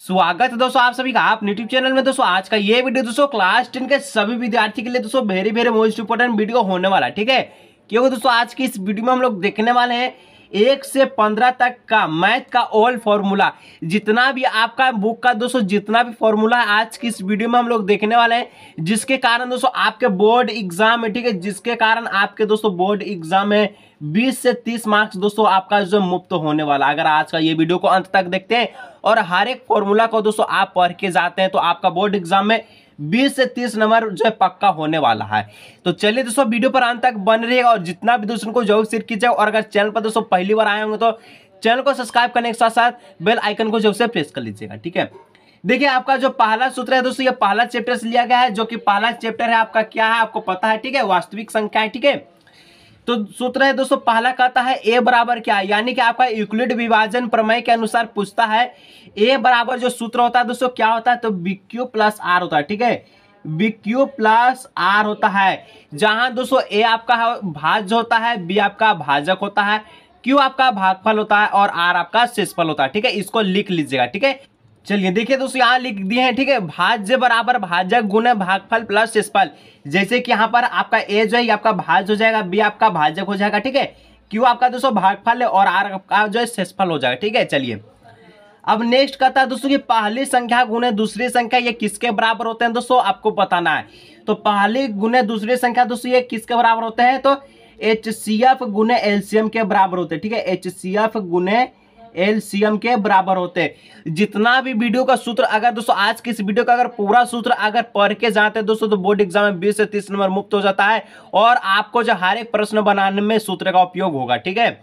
स्वागत है दोस्तों आप सभी का आप यूट्यूब चैनल में। दोस्तों आज का ये वीडियो दोस्तों क्लास 10 के सभी विद्यार्थी के लिए दोस्तों very very most important video होने वाला है, ठीक है। क्योंकि दोस्तों आज की इस वीडियो में हम लोग देखने वाले हैं 1 से 15 तक का मैथ का ऑल फॉर्मूला, जितना भी आपका बुक का दोस्तों जितना भी फॉर्मूला है आज की इस वीडियो में हम लोग देखने वाले हैं, जिसके कारण दोस्तों आपके बोर्ड एग्जाम है, ठीक है, जिसके कारण आपके दोस्तों बोर्ड एग्जाम में 20 से 30 मार्क्स दोस्तों आपका जो मुफ्त होने वाला। अगर आज का ये वीडियो को अंत तक देखते हैं और हर एक फॉर्मूला को दोस्तों आप पढ़ के जाते हैं तो आपका बोर्ड एग्जाम में 20 से 30 नंबर जो है पक्का होने वाला है। तो चलिए दोस्तों वीडियो पर अंत तक बन रहिएगा और जितना भी दोस्तों को जरूर शेयर कीजिए। और अगर चैनल पर दोस्तों पहली बार आए होंगे तो चैनल को सब्सक्राइब करने के साथ साथ बेल आइकन को जरूर से प्रेस कर लीजिएगा, ठीक है। देखिए आपका जो पहला सूत्र है दोस्तों, ये पहला चैप्टर से लिया गया है, जो कि पहला चैप्टर है आपका क्या है आपको पता है, ठीक है, वास्तविक संख्या है, ठीक है। तो सूत्र है दोस्तों पहला कहता है ए बराबर क्या है, यानी कि आपका यूक्लिड विभाजन प्रमेय के अनुसार पूछता है ए बराबर जो सूत्र होता है दोस्तों क्या होता है, तो बी क्यू प्लस आर होता है, ठीक है, बी क्यू प्लस आर होता है। जहां दोस्तों ए आपका भाज्य होता है, बी आपका भाजक होता है, क्यू आपका भागफल होता है और आर आपका शेषफल होता है, ठीक है। इसको लिख लीजिएगा, ठीक है। चलिए देखिए दोस्तों यहाँ लिख दिए हैं, ठीक है, भाज्य बराबर भाजक गुणे भागफल प्लस शेषफल। जैसे कि यहाँ पर आपका ए जो है आपका भाज्य हो जाएगा, बी आपका भाजक हो जाएगा, ठीक है, क्यू आपका दोस्तों भागफल है और आर आपका जो है शेषफल हो जाएगा, ठीक है। चलिए अब नेक्स्ट कहता है दोस्तों कि पहली संख्या गुणे दूसरी संख्या ये किसके बराबर होते हैं दोस्तों आपको बताना है। तो पहली गुणे दूसरी संख्या दोस्तों ये किसके बराबर होते हैं, तो HCF गुणे एलसीएम के बराबर होते हैं, ठीक है, HCF गुणे एलसीएम के बराबर होते हैं। जितना भी वीडियो का सूत्र अगर दोस्तों आज की इस वीडियो का अगर पूरा सूत्र अगर पढ़ के जाते हैं दोस्तों तो बोर्ड एग्जाम में 20 से 30 नंबर मुफ्त हो जाता है और आपको जो हर एक प्रश्न बनाने में सूत्र का उपयोग होगा, ठीक है।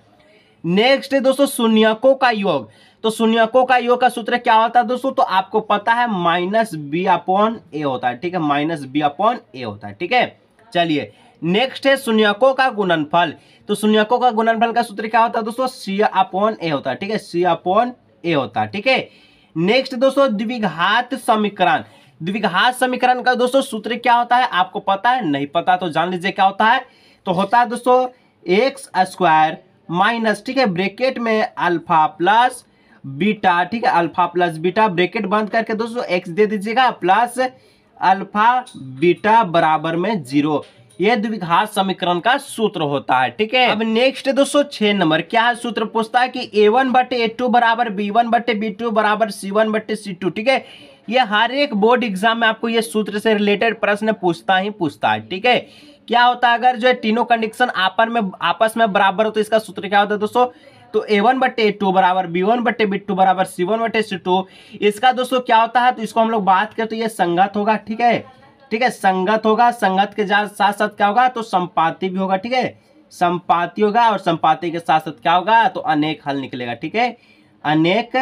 नेक्स्ट है दोस्तों शून्यकों का योग। तो शून्यकों का योग का सूत्र क्या होता है दोस्तों, तो आपको पता है माइनस बी अपॉन ए होता है, ठीक है, माइनस बी अपॉन ए होता है, ठीक है। चलिए नेक्स्ट है शून्यकों का गुणनफल। तो शून्यकों का गुणनफल का सूत्र क्या होता है दोस्तों, सी अपॉन ए होता है, ठीक है, सी अपॉन ए होता है, ठीक है। नेक्स्ट दोस्तों द्विघात समीकरण। द्विघात समीकरण का दोस्तों सूत्र क्या होता है आपको पता है, नहीं पता तो जान लीजिए क्या होता है। तो होता है दोस्तों एक्स स्क्वायर माइनस, ठीक है, ब्रैकेट में अल्फा प्लस बीटा, ठीक है, अल्फा प्लस बीटा ब्रैकेट बंद करके दोस्तों एक्स दे दीजिएगा प्लस अल्फा बीटा बराबर में 0। यह द्विघात समीकरण का सूत्र होता है, ठीक है। अब नेक्स्ट दोस्तों 6 नंबर क्या है, सूत्र पूछता है कि a1 बटे a2 बराबर b1 बटे b2 बराबर c1 बटे c2, ठीक है। ये हर एक बोर्ड एग्जाम में आपको ये सूत्र से रिलेटेड प्रश्न पूछता ही पूछता है, ठीक है। क्या होता है अगर जो है तीनों कंडीशन आपस में बराबर हो तो इसका सूत्र क्या होता है दोस्तों, तो a1 बटे a2 बराबर b1 बटे b2 बराबर c1 बटे c2। इसका दोस्तों क्या होता है, तो इसको हम लोग बात करें तो ये संगत होगा, ठीक है, ठीक है, संगत होगा। संगत के साथ साथ क्या होगा, तो संपाती भी होगा, ठीक है, संपाती होगा और संपाती के साथ साथ क्या होगा, तो अनेक हल निकलेगा, ठीक है, अनेक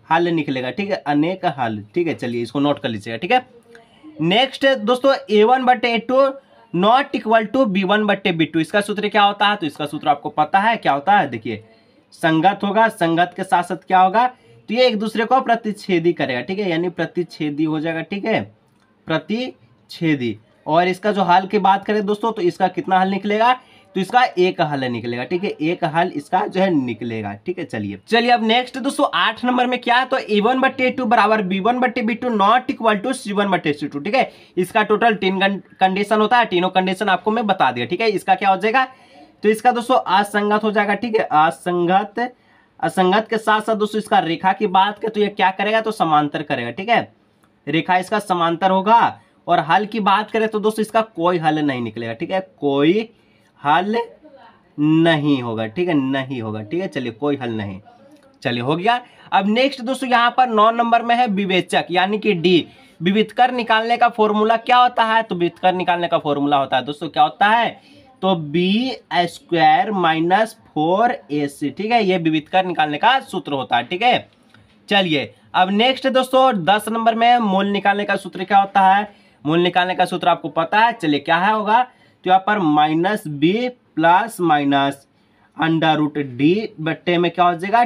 हल निकलेगा, ठीक है, अनेक हल, ठीक है। चलिए इसको नोट कर लीजिएगा, ठीक है। नेक्स्ट दोस्तों a1 बटे a2 not equal to b1 बटे b2। इसका सूत्र क्या होता है, तो इसका सूत्र आपको पता है क्या होता है, देखिए संगत होगा, संगत के साथ साथ क्या होगा, तो ये एक दूसरे को प्रतिच्छेदी करेगा, ठीक है, यानी प्रतिच्छेदी हो जाएगा, ठीक है, प्रतिच्छेदी। और इसका जो हल की बात करें दोस्तों तो इसका कितना हल निकलेगा, तो इसका एक हल निकलेगा, ठीक है, एक हल इसका जो है निकलेगा, ठीक है। चलिए अब नेक्स्ट दोस्तों 8 नंबर में क्या है, तो a1 बटे a2 बराबर b1 बटे b2 not equal to c1 बटे c2, ठीक है। इसका टोटल 3 कंडीशन होता है, तीनों कंडीशन आपको मैं बता दिया, ठीक है। इसका क्या हो जाएगा, तो इसका दोस्तों असंगत हो जाएगा, ठीक है, असंगत। असंगत के साथ साथ दोस्तों इसका रेखा की बात करें तो ये क्या करेगा, तो समांतर करेगा, ठीक है, रेखा इसका समांतर होगा। और हल की बात करें तो दोस्तों इसका कोई हल नहीं निकलेगा, ठीक है, कोई हल नहीं होगा, ठीक है, नहीं होगा, ठीक है। चलिए कोई हल नहीं, चलिए हो गया। अब नेक्स्ट दोस्तों यहाँ पर 9 नंबर में है विवेचक यानी कि डी। विविधकर निकालने का फॉर्मूला क्या होता है, तो विविधकर निकालने का फॉर्मूला होता है दोस्तों क्या होता है, तो बी स्क्वायर माइनस 4ac, ठीक है, ये विविधकर निकालने का सूत्र होता है, ठीक है। चलिए अब नेक्स्ट दोस्तों 10 नंबर में मूल निकालने का सूत्र क्या होता है, मूल निकालने का सूत्र आपको पता है, चलिए क्या है होगा, तो यहाँ पर minus B plus minus under root D बट्टे में क्या हो जाएगा,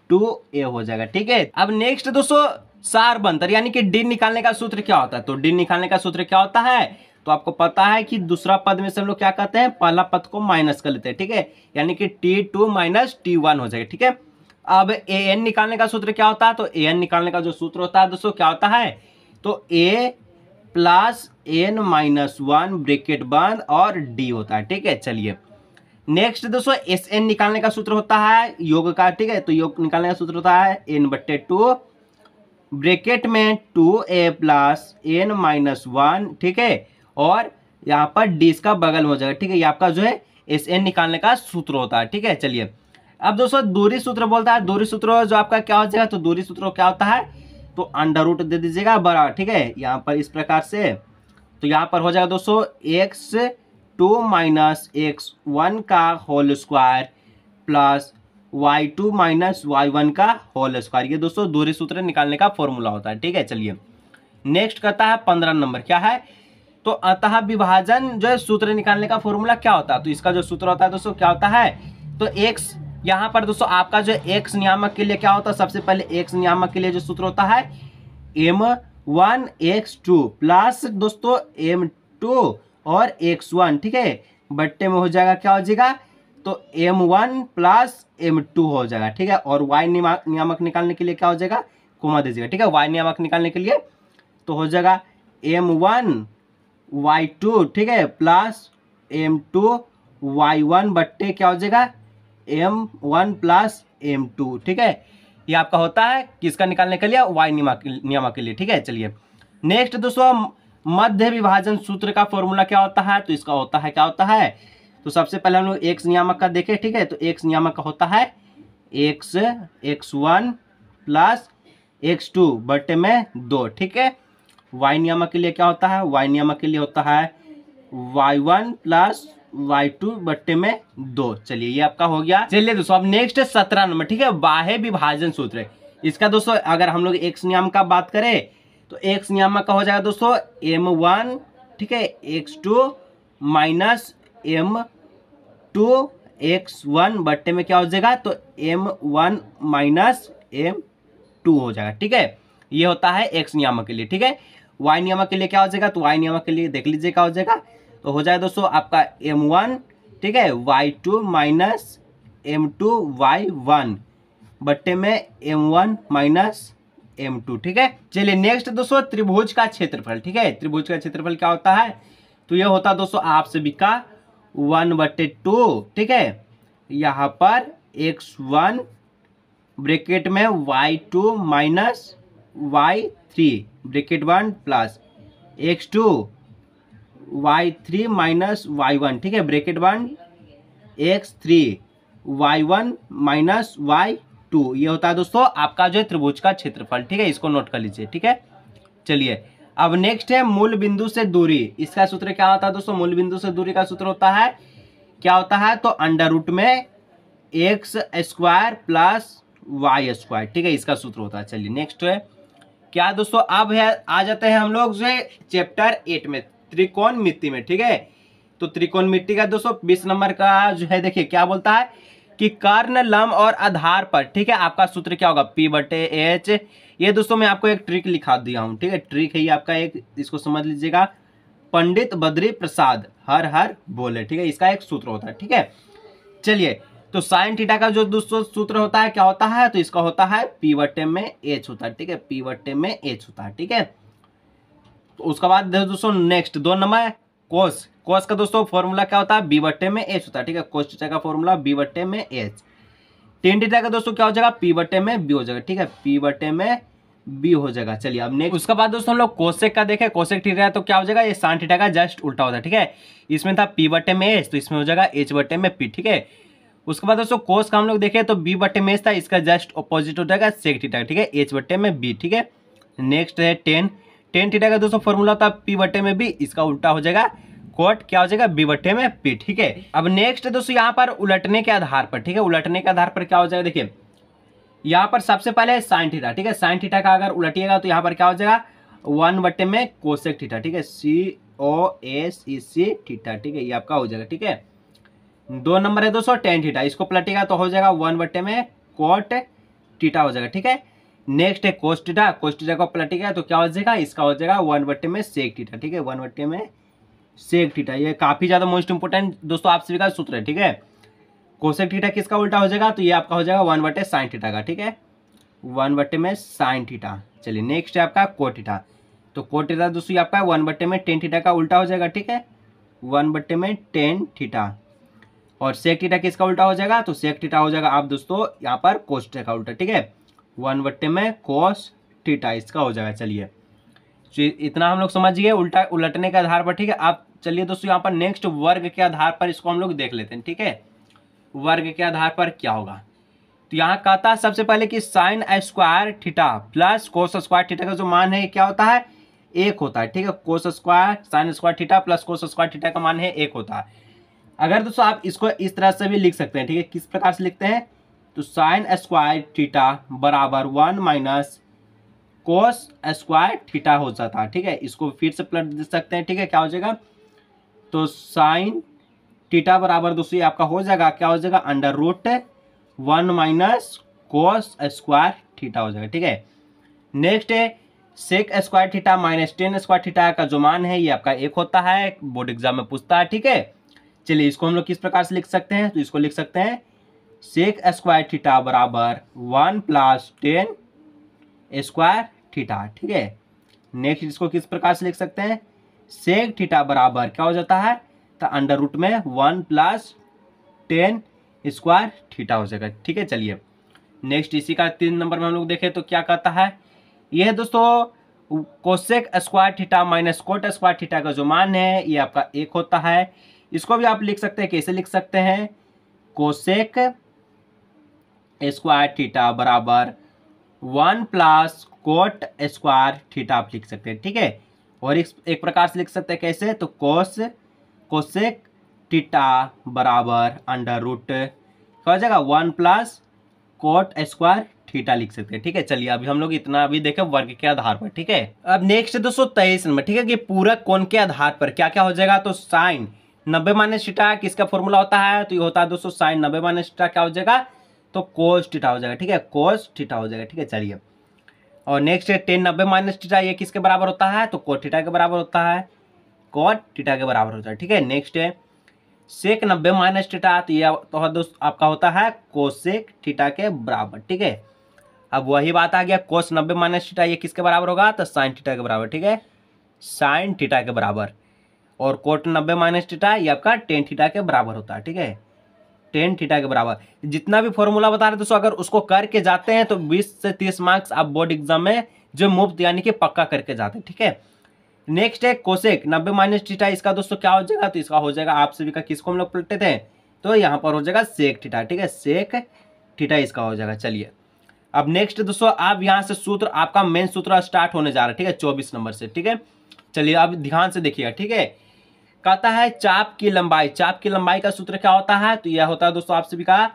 2a हो जाएगा, ठीक है। अब नेक्स्ट दोस्तों सारबंतर यानी कि डी निकालने का सूत्र क्या होता है, तो डी निकालने का सूत्र क्या होता है, तो आपको पता है कि दूसरा पद में से हम लोग क्या कहते हैं, पहला पद को माइनस कर लेते हैं, ठीक है, यानी कि t2 माइनस t1 हो जाएगा, ठीक है। अब ए एन निकालने का सूत्र क्या होता है, तो ए एन निकालने का जो सूत्र होता है दोस्तों क्या होता है, तो A plus N minus one bracket बंद और डी होता है। ठीक है, चलिए नेक्स्ट दोस्तों एस एन निकालने का सूत्र होता है योग का। ठीक है, तो योग निकालने का सूत्र होता है एन बट्टे टू ब्रैकेट में two A plus N minus one. ठीक है, और यहाँ पर डी इसका बगल में हो जाएगा। ठीक है, ये आपका जो है एस एन निकालने का सूत्र होता है। ठीक है, चलिए अब दोस्तों दूरी सूत्र बोलता है, दूरी सूत्र जो आपका क्या हो जाएगा, तो दूरी सूत्र क्या होता है, तो अंडर रूट दे दीजिएगा बड़ा। ठीक है, यहाँ पर इस प्रकार से, तो यहाँ पर हो जाएगा दोस्तों X two minus X one का whole square plus Y two minus Y one का होल स्क्वायर। ये दोस्तों दूरी सूत्र निकालने का फॉर्मूला होता है। ठीक है, चलिए नेक्स्ट करता है 15 नंबर, क्या है, तो अतः विभाजन जो है सूत्र निकालने का फॉर्मूला क्या होता है, तो इसका जो सूत्र होता है दोस्तों क्या होता है, तो एक्स यहाँ पर दोस्तों आपका जो एक्स नियामक के लिए क्या होता है, सबसे पहले एक्स नियामक के लिए जो सूत्र होता है m1 x2 प्लस दोस्तों m2 और x1। ठीक है, बट्टे में हो जाएगा क्या हो जाएगा, तो m1 प्लस m2 हो जाएगा। ठीक है, और y नियामक निकालने के लिए क्या हो जाएगा, कोमा दीजिएगा। ठीक है, y नियामक निकालने के लिए तो हो जाएगा m1 y2। ठीक है, प्लस m2 y1 बट्टे क्या हो जाएगा m1 प्लस m2। ठीक है, ये आपका होता है किसका निकालने के लिए, y नियामक के लिए। ठीक है, चलिए नेक्स्ट दोस्तों मध्य विभाजन सूत्र का फॉर्मूला क्या होता है, तो इसका होता है क्या होता है, तो सबसे पहले हम लोग x नियामक का देखें। ठीक है, तो x नियामक का होता है x1 प्लस x2 बटे में 2। ठीक है, y नियामक के लिए क्या होता है, y नियामक के लिए होता है y1 प्लस y2 बट्टे में 2। चलिए ये आपका हो गया। चलिए दोस्तों अब नेक्स्ट 17 नंबर, ठीक है, बाह्य विभाजन सूत्र। इसका दोस्तों अगर हम लोग x नियामक का बात करें तो x नियामक का हो जाएगा दोस्तों m1, ठीक है, x2 माइनस m2 x1 बट्टे में क्या हो जाएगा, तो m1 माइनस m2 हो जाएगा। ठीक है, ये होता है x नियामक के लिए। ठीक है, y नियामक के लिए क्या हो जाएगा, तो y नियामक के लिए देख लीजिए क्या हो जाएगा, तो हो जाएगा दोस्तों आपका m1, ठीक है, y2 माइनस m2 y1 बट्टे में m1 माइनस m2। ठीक है, चलिए नेक्स्ट दोस्तों त्रिभुज का क्षेत्रफल। ठीक है, त्रिभुज का क्षेत्रफल क्या होता है, तो ये होता है दोस्तों आप सभी का 1/2। ठीक है, यहाँ पर x1 ब्रैकेट में y2 minus y3 bracket 1 plus x2 y3 minus y1, ठीक है, bracket 1 x3 y1 minus y2। ये होता है दोस्तों आपका जो है त्रिभुज का क्षेत्रफल। ठीक है, इसको नोट कर लीजिए। ठीक है, चलिए अब नेक्स्ट है मूल बिंदु से दूरी। इसका सूत्र क्या होता है दोस्तों, मूल बिंदु से दूरी का सूत्र होता है क्या होता है, तो अंडर रूट में X square plus Y square. ठीक है, इसका सूत्र होता है। चलिए नेक्स्ट है क्या दोस्तों, अब है आ जाते हैं हम लोग जो है चैप्टर 8 में त्रिकोणमिति में। ठीक है, तो त्रिकोणमिति का दोस्तों 20 नंबर का जो है देखिए क्या बोलता है कि कर्ण लंब और आधार पर, ठीक है, आपका सूत्र क्या होगा, P/H। ये दोस्तों मैं आपको एक ट्रिक लिखा दिया हूं। ठीक है, ट्रिक है ये आपका, एक इसको समझ लीजिएगा, पंडित बद्री प्रसाद हर हर बोले। ठीक है, इसका एक सूत्र होता है। ठीक है, चलिए तो साइन थीटा का जो दोस्तों सूत्र होता है क्या होता है, तो इसका होता है P/H होता है। ठीक है, P/H होता है। ठीक है, तो उसके बाद दोस्तों नेक्स्ट 2 नंबर कोस। कोस का दोस्तों फॉर्मूला क्या होता है, B/H होता है। ठीक है, कोस थीटा का फॉर्मूला B/H। टेन थीटा का दोस्तों क्या हो जाएगा, P/B हो जाएगा। ठीक है, P/B हो जाएगा। चलिए अब नेक्स्ट उसके बाद दोस्तों हम लोग कोसेक का देखें। कोसेक थीटा तो क्या हो जाएगा, ये साइन थीटा का जस्ट उल्टा होता है। ठीक है, इसमें था P/H तो इसमें हो जाएगा H/P। ठीक है, उसके बाद दोस्तों कोस का हम लोग देखें तो B/H था, इसका जस्ट अपोजिट हो जाएगा सेक थीटा। ठीक है, H/B। ठीक है, नेक्स्ट है टेन थीटा का दोस्तों फॉर्मूला था P/B, इसका उल्टा हो जाएगा कोट क्या हो जाएगा, B/P। ठीक है, अब नेक्स्ट दोस्तों यहाँ पर उलटने के आधार पर, ठीक है, उलटने के आधार पर क्या हो जाएगा, देखिए यहाँ पर सबसे पहले है साइन थीटा। ठीक है, साइन थीटा का अगर उलटिएगा तो यहाँ पर क्या हो जाएगा 1/में कोसेक थीटा। ठीक है, COSEC थीटा। ठीक है, ये आपका हो जाएगा। ठीक है, 2 नंबर है दोस्तों टेन थीटा, इसको पलटिएगा तो हो जाएगा 1/में कोट थीटा हो जाएगा। ठीक है, नेक्स्ट है कोस थीटा। कोस थीटा को पलटिएगा तो क्या हो जाएगा, इसका हो जाएगा 1/में सेक थीटा। ठीक है, 1/में सेक थीटा। ये काफी ज्यादा मोस्ट इंपोर्टेंट दोस्तों आप सभी का सूत्र है। ठीक है, कोसेक थीटा किसका उल्टा हो जाएगा, तो ये आपका हो जाएगा 1/sin थीटा का, ठीक है, 1/sin थीटा। चलिए नेक्स्ट है आपका कोट थीटा, तो कोट थीटा दोस्तों आपका 1/tan थीटा का उल्टा हो जाएगा, ठीक है, 1/tan थीटा। और सेक थीटा किसका उल्टा हो जाएगा, तो सेक थीटा हो जाएगा आप दोस्तों यहाँ पर कोस थीटा का उल्टा, ठीक है, 1/cos थीटा इसका हो जाएगा। चलिए तो इतना हम लोग समझ गए उल्टा उलटने के आधार पर, ठीक है। आप चलिए दोस्तों यहाँ पर नेक्स्ट वर्ग के आधार पर इसको हम लोग देख लेते हैं, ठीक है, वर्ग के आधार पर क्या होगा। तो यहाँ कहता है सबसे पहले कि sine square theta plus cos square theta का जो मान है क्या होता है, 1 होता है, ठीक है, cos square sine square theta plus cos square theta का मान है 1 होता है। अगर दोस्तों आप इसको इस तरह से भी लिख सकते हैं, ठीक है, किस प्रकार से लिखते हैं, तो साइन स्क्वायर थीटा बराबर 1 माइनस कोस स्क्वायर थीटा हो जाता है, ठीक है, इसको फिर से पलट दे सकते हैं, ठीक है, क्या हो जाएगा, तो साइन थीटा बराबर दोस्तों आपका हो जाएगा क्या हो जाएगा, √1 माइनस कोस स्क्वायर थीटा हो जाएगा, ठीक है। नेक्स्ट है sec square theta minus tan square theta का जो मान है ये आपका 1 होता है, बोर्ड एग्जाम में पूछता है, ठीक है। चलिए इसको हम लोग किस प्रकार से लिख सकते हैं, तो इसको लिख सकते हैं सेक स्क्वायर थीटा बराबर 1 + tan स्क्वायर थीटा, ठीक है। नेक्स्ट इसको किस प्रकार से लिख सकते हैं, सेक थीटा बराबर क्या हो जाता है, तो √1 + tan स्क्वायर थीटा हो जाएगा, ठीक है। चलिए नेक्स्ट इसी का 3 नंबर में हम लोग देखें तो क्या कहता है, यह है दोस्तों cosec square theta minus cot square theta का जो मान है ये आपका 1 होता है। इसको भी आप लिख सकते हैं, कैसे लिख सकते हैं, कोसेक स्क्वायर थीटा बराबर 1 + कोट स्क्वायर थीटा आप लिख सकते हैं, ठीक है। और एक प्रकार से लिख सकते हैं कैसे, तो कोसेक थीटा बराबर क्या हो जाएगा 1 + कोट स्क्वायर थीटा लिख सकते हैं, ठीक है। चलिए अभी हम लोग इतना अभी देखें वर्ग के आधार पर, ठीक है। अब नेक्स्ट दोस्तों 23 नंबर, ठीक है, कि पूरक कोण के आधार पर क्या क्या हो जाएगा, तो साइन 90 - थीटा किसका फॉर्मूला होता है, तो ये होता है दोस्तों साइन 90 - थीटा क्या हो जाएगा, तो कोस थीटा हो जाएगा, ठीक है, कोस थीटा हो जाएगा, ठीक है। चलिए और नेक्स्ट है टेन 90 - थीटा ये किसके बराबर होता है, तो कोट थीटा के बराबर होता है, कोट थीटा के बराबर होता है, ठीक है। नेक्स्ट है सेक 90 - थीटा, तो ये तो दोस्त आपका होता है कोसेक थीटा के बराबर, ठीक है। अब वही बात आ गया कोस 90 - थीटा ये किसके बराबर होगा, तो साइन थीटा के बराबर, ठीक है, साइन थीटा के बराबर। और कोट 90 - थीटा ये आपका टेन थीटा के बराबर होता है, ठीक है, टेन थीटा के बराबर। जितना भी फॉर्मूला बता रहे दोस्तों अगर उसको करके जाते हैं तो 20 से 30 मार्क्स आप बोर्ड एग्जाम में जो मुफ्त यानी कि पक्का करके जाते हैं, ठीक है। नेक्स्ट है कोसेक 90 - थीटा, इसका दोस्तों क्या हो जाएगा, तो इसका हो जाएगा आप सभी का किसको हम लोग पलटे थे, तो यहाँ पर हो जाएगा सेक थीटा, ठीक है, सेक थीटा इसका हो जाएगा। चलिए अब नेक्स्ट दोस्तों आप यहाँ से सूत्र आपका मेन सूत्र स्टार्ट होने जा रहा है, ठीक है, 24 नंबर से, ठीक है। चलिए अब ध्यान से देखिएगा, ठीक है। कहता है चाप की लंबाई का सूत्र क्या होता है, तो यह होता है दोस्तों आप सभी का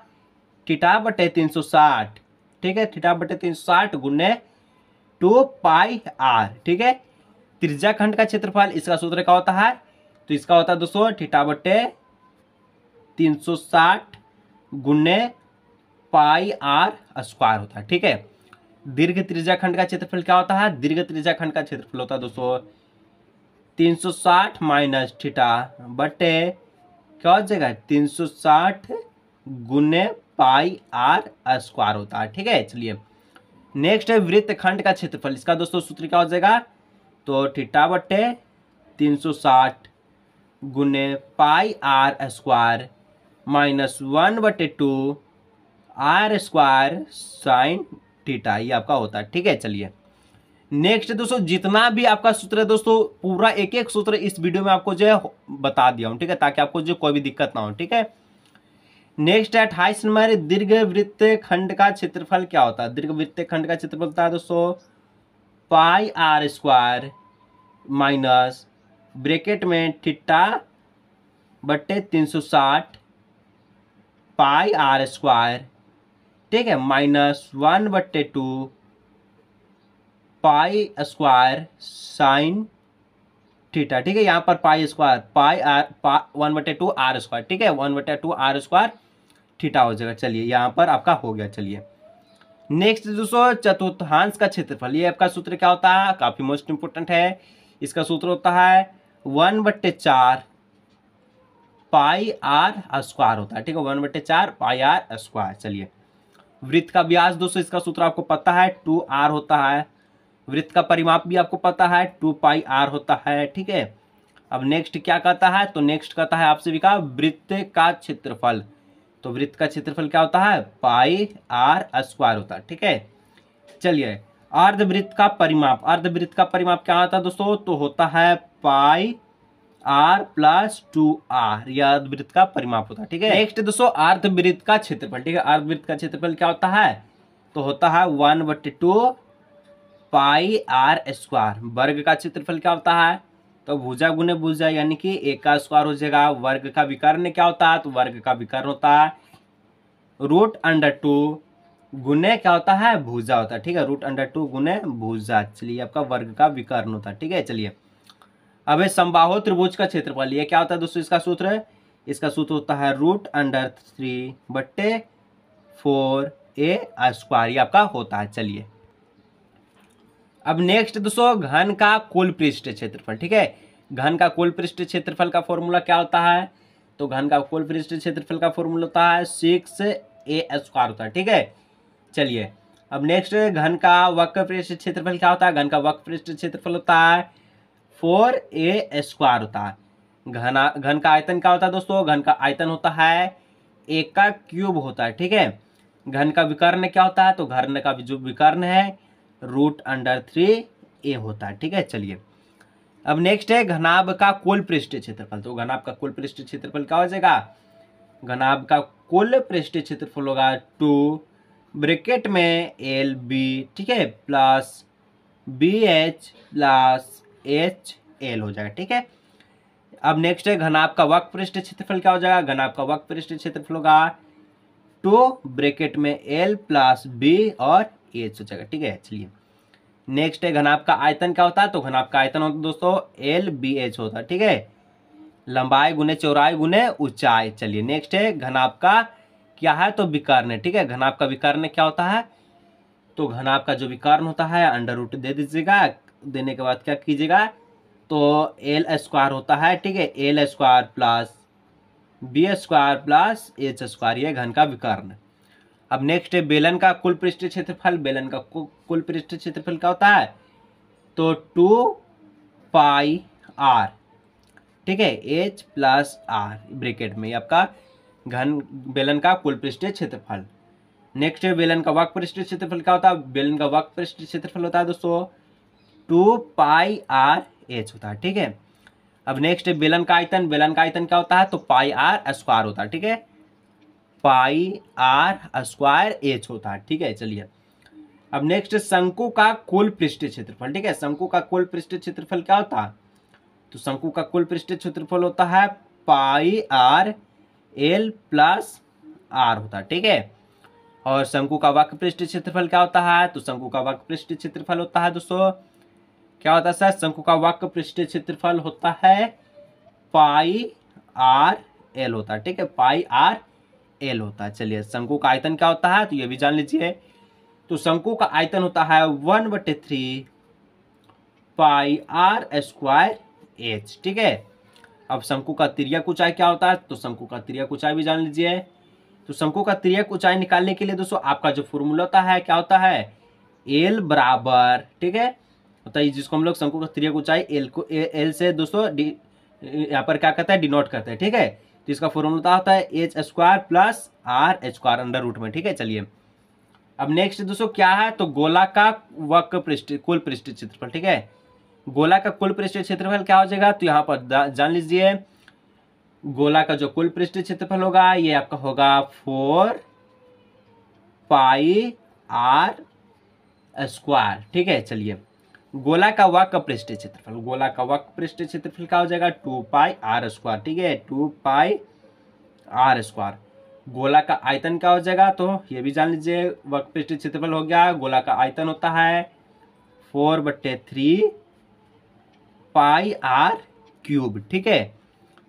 θ/360, ठीक है, θ/360 गुने 2πr, ठीक है। त्रिज्या खंड का क्षेत्रफल इसका सूत्र क्या होता है, तो इसका होता है दोस्तों θ/360 गुने πr² होता है, ठीक है। दीर्घ त्रिज्या खंड का क्षेत्रफल क्या होता है, दीर्घ त्रिज्या खंड का क्षेत्रफल होता है दोस्तों 360 - थीटा बटे क्या हो जाएगा 360 गुने πr² होता है, ठीक है। चलिए नेक्स्ट है वृत्त खंड का क्षेत्रफल, इसका दोस्तों सूत्र क्या हो जाएगा, तो θ/360 गुने πr² minus 1/2 r² sine theta ये आपका होता है, ठीक है। चलिए नेक्स्ट दोस्तों जितना भी आपका सूत्र है दोस्तों पूरा एक एक सूत्र इस वीडियो में आपको जो है बता दिया हूं, ठीक है, ताकि आपको जो कोई भी दिक्कत ना हो, ठीक है। नेक्स्ट है 28 नंबर, दीर्घ वृत्त खंड का क्षेत्रफल क्या होता है, दीर्घ वृत्त खंड का क्षेत्रफल होता है दोस्तों πr² माइनस ब्रैकेट में θ/360 πr², ठीक है, माइनस 1/2 π² साइन थीटा, ठीक है। यहाँ पर π² 1/2 r², ठीक है, 1/2 r² थीटा हो जाएगा। चलिए यहाँ पर आपका हो गया। चलिए नेक्स्ट दोस्तों चतुर्थांश का क्षेत्रफल, ये आपका सूत्र क्या होता है, काफी मोस्ट इंपोर्टेंट है। इसका सूत्र होता है 1/4 पाई आर स्क्वायर होता है, ठीक है, 1/4 पाई आर स्क्वायर। चलिए, वृत्त का व्यास दोस्तों इसका सूत्र आपको पता है 2r होता है। वृत्त का परिमाप भी आपको पता है 2 पाई आर होता है, ठीक है। अब नेक्स्ट क्या कहता है, तो नेक्स्ट कहता है आपसे भी कहा वृत्त का क्षेत्रफल। तो वृत्त का क्षेत्रफल क्या होता है, पाई आर स्क्वायर होता है, ठीक है। चलिए, अर्धवृत्त का परिमाप, अर्धवृत्त का परिमाप क्या होता है दोस्तों, तो होता है पाई आर प्लस 2r, यह अर्धवृत्त का परिमाप होता है, ठीक है। नेक्स्ट दोस्तों अर्धवृत्त का क्षेत्रफल, ठीक है, अर्धवृत्त का क्षेत्रफल क्या होता है, तो होता है 1/2 पाई आर स्क्वायर। वर्ग का क्षेत्रफल क्या होता है, तो भुजा गुने भुजा, यानी कि एक का स्क्वायर हो जाएगा। वर्ग का विकर्ण क्या होता है, तो वर्ग का विकर्ण होता है √2 गुने क्या होता है, भुजा होता है, ठीक है, √2 गुने भुजा। चलिए, आपका वर्ग का विकर्ण होता है, ठीक है। चलिए, अब है समबाहु त्रिभुज का क्षेत्रफल, ये क्या होता है दोस्तों, इसका सूत्र है, इसका सूत्र होता है √3/4a², ये आपका होता है। चलिए, अब नेक्स्ट दोस्तों घन का कुल पृष्ठ क्षेत्रफल, ठीक है। घन का कुल पृष्ठ क्षेत्रफल का फॉर्मूला क्या होता है, तो घन का कुल पृष्ठ क्षेत्रफल का फॉर्मूला होता है 6a² होता है, ठीक है। चलिए, अब नेक्स्ट घन का वक्र पृष्ठ क्षेत्रफल क्या होता है, घन का वक्र पृष्ठ क्षेत्रफल होता है 4a² होता है। घन का आयतन क्या होता है दोस्तों, घन का आयतन होता है a का क्यूब होता है, ठीक है। घन का विकर्ण क्या होता है, तो घन का जो विकर्ण है √3a होता है, ठीक है। चलिए, अब नेक्स्ट है घनाभ का कुल पृष्ठ क्षेत्रफल। तो घनाभ का कुल पृष्ठ क्षेत्रफल क्या हो जाएगा, घनाभ का कुल पृष्ठ क्षेत्रफल होगा 2 ब्रैकेट में LB, ठीक है, प्लस BH प्लस HL हो जाएगा, ठीक है। अब नेक्स्ट है घनाभ का वक्र पृष्ठ क्षेत्रफल क्या हो जाएगा, घनाभ का वक्र पृष्ठ क्षेत्रफल होगा 2 ब्रैकेट में L प्लस B और H हो जाएगा, ठीक है। चलिए, नेक्स्ट है घनाभ का आयतन क्या होता है, तो घनाभ का आयतन होता है दोस्तों LBH होता है, ठीक है, लंबाई गुने चौड़ाई गुने ऊंचाई। चलिए, नेक्स्ट है घनाभ का क्या है, तो विकर्ण, ठीक है। घनाभ का विकर्ण क्या होता है, तो घनाभ का जो विकर्ण होता है √ दे दीजिएगा, देने के बाद क्या कीजिएगा, तो L² होता है, ठीक है, L² plus B² plus H², ये घन का विकर्ण। अब नेक्स्ट है बेलन का कुल पृष्ठ क्षेत्रफल। बेलन का कुल पृष्ठ क्षेत्रफल क्या होता है, तो 2 पाई आर, ठीक है, H प्लस R ब्रैकेट में, आपका घन बेलन का कुल पृष्ठ क्षेत्रफल। नेक्स्ट है बेलन का वक्र पृष्ठ क्षेत्रफल क्या होता है, बेलन का वक्र पृष्ठ क्षेत्रफल होता है दोस्तों 2 पाई आर H होता है, ठीक है। अब नेक्स्ट है बेलन का आयतन। बेलन का आयतन क्या होता है, तो पाई आर स्क्वायर होता है, ठीक है, पाई आर स्क्वायर H होता है, ठीक है। चलिए, अब नेक्स्ट शंकु का कुल पृष्ठ क्षेत्रफल, ठीक है। शंकु का कुल पृष्ठ क्षेत्रफल क्या होता है, तो शंकु का कुल पृष्ठ क्षेत्रफल होता है पाई आर L प्लस R होता है, ठीक है। और शंकु का वक्र पृष्ठ क्षेत्रफल क्या होता है, तो शंकु का वक्र पृष्ठ क्षेत्रफल होता है दोस्तों क्या होता है सर, शंकु का वक्र पृष्ठ क्षेत्रफल होता है पाई आर L होता है, ठीक है, पाई आर L होता है। चलिए, शंकु का आयतन क्या होता है, तो ये भी जान लीजिए, तो शंकु का आयतन होता है 1/3 पाई आर स्क्वायर H, ठीक है। अब शंकु का तिर्यक ऊंचाई क्या होता है, तो शंकु का तिर्यक ऊंचाई भी जान लीजिए। तो शंकु का तिर्यक ऊंचाई निकालने के लिए दोस्तों आपका जो फॉर्मूला होता है क्या होता है, L बराबर, ठीक है, होता है जिसको हम लोग शंकु का तिर्यक ऊंचाई L से दोस्तों यहाँ पर क्या करता है, डिनोट करते हैं, ठीक है। तो इसका फॉर्मूला होता है H² plus R² under root में, ठीक है। चलिए, अब नेक्स्ट दोस्तों क्या है, तो गोला का वक्र पृष्ठ कुल पृष्ठ क्षेत्रफल, ठीक है। गोला का कुल पृष्ठ क्षेत्रफल क्या हो जाएगा, तो यहाँ पर जान लीजिए गोला का जो कुल पृष्ठ क्षेत्रफल होगा ये आपका होगा 4 पाई आर स्क्वायर, ठीक है। चलिए, गोला का वक्र पृष्ठ क्षेत्रफल, गोला का वक्र पृष्ठ क्षेत्रफल क्या हो जाएगा 2 पाई आर स्क्वायर, ठीक है, 2 पाई आर स्क्वायर। गोला का आयतन क्या हो जाएगा, तो ये भी जान लीजिए वक्र पृष्ठ क्षेत्रफल हो गया, गोला का आयतन होता है 4/3 पाई आर क्यूब, ठीक है।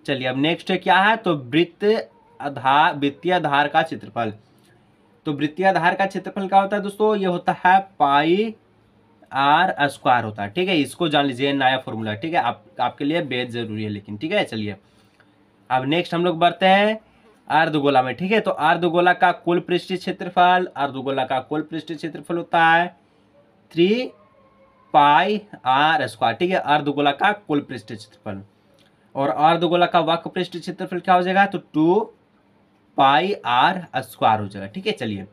चलिए, अब नेक्स्ट क्या है, तो वृत्तीय आधार का क्षेत्रफल। तो वृत्तीय आधार का क्षेत्रफल क्या होता है दोस्तों, ये होता है पाई आर स्क्वायर होता है, ठीक है। इसको जान लीजिए, नया फॉर्मूला, ठीक है, आपके लिए बेहद जरूरी है लेकिन, ठीक है। चलिए, अब नेक्स्ट हम लोग बढ़ते हैं अर्धगोला में, ठीक है। तो अर्धगोला का कुल पृष्ठीय क्षेत्रफल, अर्धगोला का कुल पृष्ठीय क्षेत्रफल होता है 3πr², ठीक है, अर्धगोला का कुल पृष्ठीय क्षेत्रफल। और अर्धगोला का वक्र पृष्ठीय क्षेत्रफल क्या हो जाएगा, तो 2πr² हो जाएगा, ठीक है। चलिए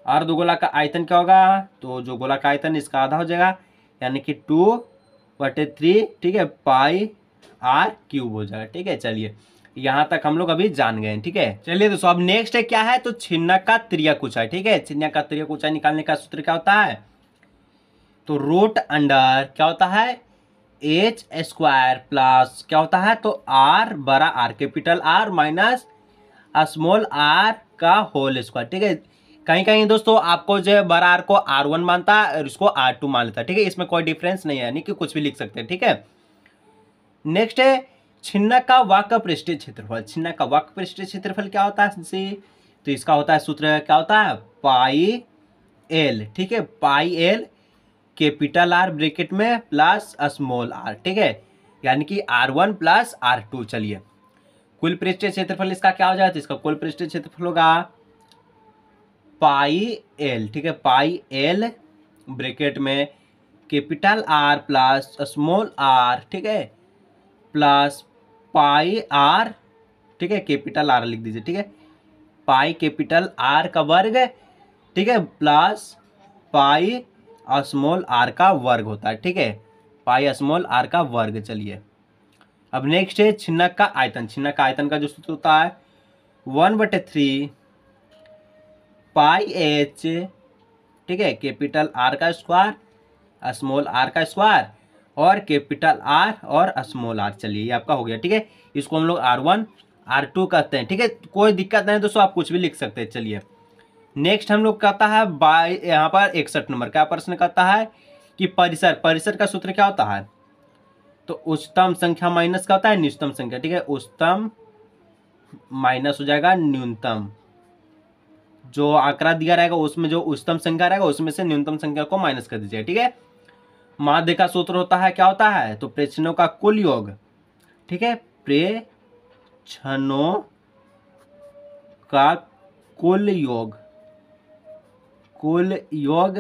अर्धगोला का आयतन क्या होगा, तो जो गोला का आयतन इसका आधा हो जाएगा, यानी कि 2/3, ठीक है, πr³ हो जाएगा, ठीक है। चलिए यहाँ तक हम लोग अभी जान गए, ठीक है। चलिए दोस्तों अब नेक्स्ट है क्या है, तो छिन्नक का तिर्यक ऊंचाई, ठीक है। छिन्नक का तिर्यक ऊंचाई निकालने का सूत्र क्या होता है, तो रूट अंडर क्या होता है h² प्लस क्या होता है, तो r बड़ा R capital R minus small r का होल स्क्वायर, ठीक है। कहीं कहीं दोस्तों आपको जो है बड़ा R को R1 मानता है और इसको R2 मान लेता है, ठीक है। इसमें कोई डिफरेंस नहीं है, यानी कि कुछ भी लिख सकते हैं, ठीक है। नेक्स्ट है छिन्नक का वक्र पृष्ठीय क्षेत्रफल। छिन्नक का वक्र पृष्ठीय क्षेत्रफल क्या होता है, तो इसका होता है सूत्र क्या होता है πl, ठीक है, πl कैपिटल R ब्रैकेट में प्लस स्मॉल r, ठीक है, यानी कि R1 प्लस R2। चलिए कुल पृष्ठीय क्षेत्रफल इसका क्या हो जाएगा, तो इसका कुल पृष्ठीय क्षेत्रफल होगा πl, ठीक है, πl ब्रैकेट में capital R plus small r, ठीक है, प्लस πr, ठीक है, कैपिटल R लिख दीजिए, ठीक है, पाई कैपिटल R का वर्ग, ठीक है, प्लस पाई स्मॉल r का वर्ग होता है, ठीक है, पाई स्मॉल r का वर्ग। चलिए अब नेक्स्ट है छिन्नक का आयतन। छिन्नक का आयतन का जो सूत्र होता है 1/3 πh, ठीक है, कैपिटल R का स्क्वायर स्मॉल r का स्क्वायर और कैपिटल R और स्मॉल r। चलिए ये आपका हो गया, ठीक है। इसको हम लोग R1 R2 कहते हैं, ठीक है, कोई दिक्कत नहीं दोस्तों, आप कुछ भी लिख सकते हैं। चलिए नेक्स्ट हम लोग कहता है बाय, यहाँ पर 61 नंबर का प्रश्न कहता है कि परिसर, परिसर का सूत्र क्या होता है, तो उच्चतम संख्या माइनस क्या होता है न्यूनतम संख्या, ठीक है, उच्चतम माइनस हो जाएगा न्यूनतम, जो आंकड़ा दिया रहेगा उसमें जो उच्चतम संख्या रहेगा उसमें से न्यूनतम संख्या को माइनस कर दीजिएगा, ठीक है। माध्य का सूत्र होता है क्या होता है, तो प्रेक्षणों का कुल योग, ठीक है, प्रेक्षणों का कुल योग, कुल योग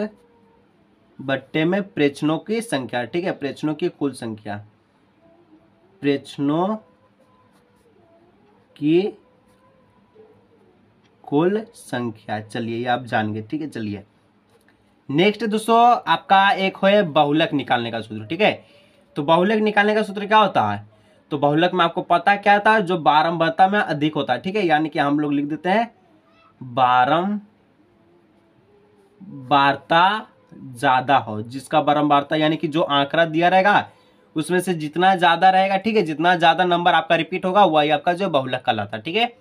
बट्टे में प्रेक्षणों की संख्या, ठीक है, प्रेक्षणों की कुल संख्या, प्रेक्षणों की कुल संख्या। चलिए ये आप जान गए, ठीक है। चलिए नेक्स्ट दोस्तों आपका एक है बहुलक निकालने का सूत्र, ठीक है। तो बहुलक निकालने का सूत्र क्या होता है, तो बहुलक में आपको पता क्या था, जो बारंबारता में अधिक होता है, ठीक है, यानी कि हम लोग लिख देते हैं बारंबारता ज्यादा हो, जिसका बारंबारता यानी कि जो आंकड़ा दिया रहेगा उसमें से जितना ज्यादा रहेगा, ठीक है, जितना ज्यादा नंबर आपका रिपीट होगा वही आपका जो बहुलक कहलाता है, ठीक है।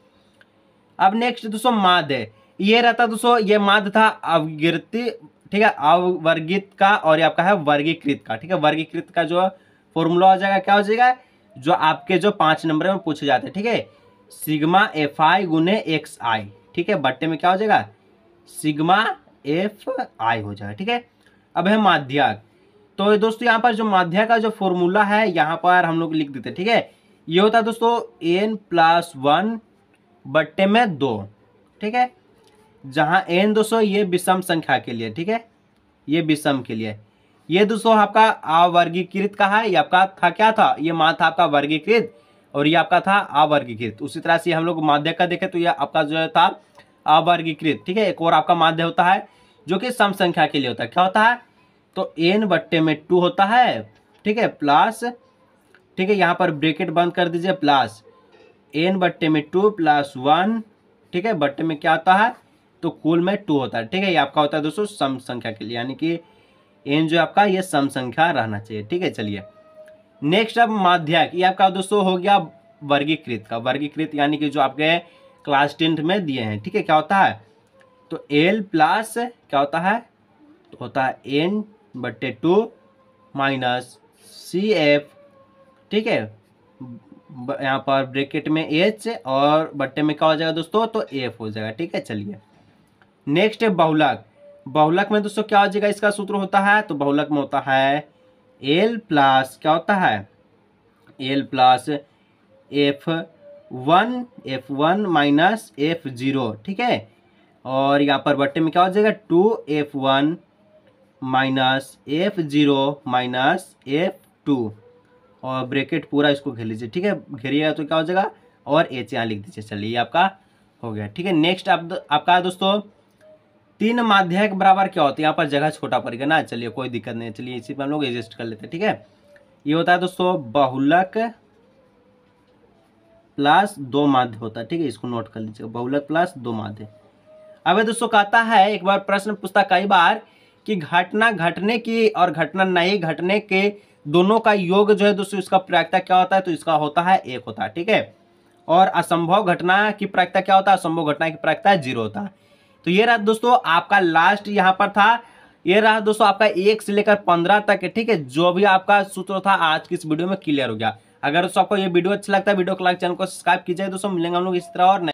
अब नेक्स्ट दोस्तों माध्य, ये रहता दोस्तों, ये माध्य था अवगिरती, ठीक है, अवर्गित का और ये आपका है वर्गीकृत का, ठीक है। वर्गीकृत का जो फॉर्मूला हो जाएगा क्या हो जाएगा, जो आपके जो 5 नंबर में पूछे जाते हैं, ठीक है, सिग्मा fi गुने xi, ठीक है, बट्टे में क्या हो जाएगा सिग्मा fi हो जाएगा, ठीक है। अब है माध्यक, तो दोस्तों यहाँ पर जो माध्यक का जो फॉर्मूला है यहाँ पर हम लोग लिख देते हैं, ठीक है। ये होता है दोस्तों n+1 बट्टे में 2, ठीक है, जहाँ n दोस्तों ये विषम संख्या के लिए, ठीक है, ये विषम के लिए, ये दोस्तों आपका अवर्गीकृत का है, ये आपका था क्या था, ये मान था आपका वर्गीकृत और ये आपका था अवर्गीकृत। उसी तरह से हम लोग माध्य का देखें तो ये आपका जो था अवर्गीकृत, ठीक है। एक और आपका माध्य होता है जो कि सम संख्या के लिए होता है, क्या होता है, तो n बट्टे में 2 होता है, ठीक है, प्लस, ठीक है, यहाँ पर ब्रैकेट बंद कर दीजिए, प्लस n बट्टे में 2 प्लस 1, ठीक है, बट्टे में क्या आता है, तो कुल में 2 होता है, ठीक है। ये आपका होता है दोस्तों सम संख्या के लिए, यानी कि n जो आपका ये सम संख्या रहना चाहिए, ठीक है। चलिए नेक्स्ट अब माध्यक, ये आपका दोस्तों हो गया वर्गीकृत का, वर्गीकृत यानी कि जो आपके क्लास 10 में दिए हैं, ठीक है, क्या होता है, तो l प्लस क्या होता है, तो होता है n बट्टे 2 माइनस CF, ठीक है, यहाँ पर ब्रैकेट में h और बट्टे में क्या हो जाएगा दोस्तों, तो f हो जाएगा, ठीक है। चलिए नेक्स्ट है बहुलक। बहुलक में दोस्तों क्या हो जाएगा, इसका सूत्र होता है, तो बहुलक में होता है l प्लस क्या होता है, l plus f 1f1 minus f0, ठीक है। और यहाँ पर बट्टे में क्या हो जाएगा 2f1 minus f0 minus f2, और ब्रैकेट पूरा इसको घेर लीजिए, ठीक है। घेरिएगा तो क्या हो जाएगा, और h यहाँ लिख दीजिए। चलिए ये आपका हो गया, ठीक है। नेक्स्ट आपका दोस्तों 3 माध्यक बराबर क्या होता है, यहाँ पर जगह छोटा पड़ेगा ना, चलिए कोई दिक्कत नहीं है, चलिए इसी पर हम लोग एडजस्ट कर लेते हैं, ठीक है। ये होता है दोस्तों बहुलक प्लस 2 माध्य होता है, ठीक है, इसको नोट कर लीजिएगा, बहुलक प्लस 2 माध्य। अब दोस्तों कहता है, एक बार प्रश्न पूछता कई बार कि घटना घटने की और घटना नहीं घटने के दोनों का योग जो है दोस्तों इसका प्रायिकता क्या होता है, तो इसका होता है 1 होता है, ठीक है। और असंभव घटना की प्रायिकता क्या होता है, असंभव घटना की प्रायिकता 0 होता है। तो ये रहा दोस्तों आपका लास्ट यहाँ पर था, ये रहा दोस्तों आपका 1 से लेकर 15 तक है, ठीक है। जो भी आपका सूत्र था आज की इस वीडियो में क्लियर हो गया। अगर दोस्तों आपको ये वीडियो अच्छा लगता है, वीडियो को लाइक, चैनल को सब्सक्राइब कीजिए दोस्तों। मिलेंगे हम लोग इस तरह और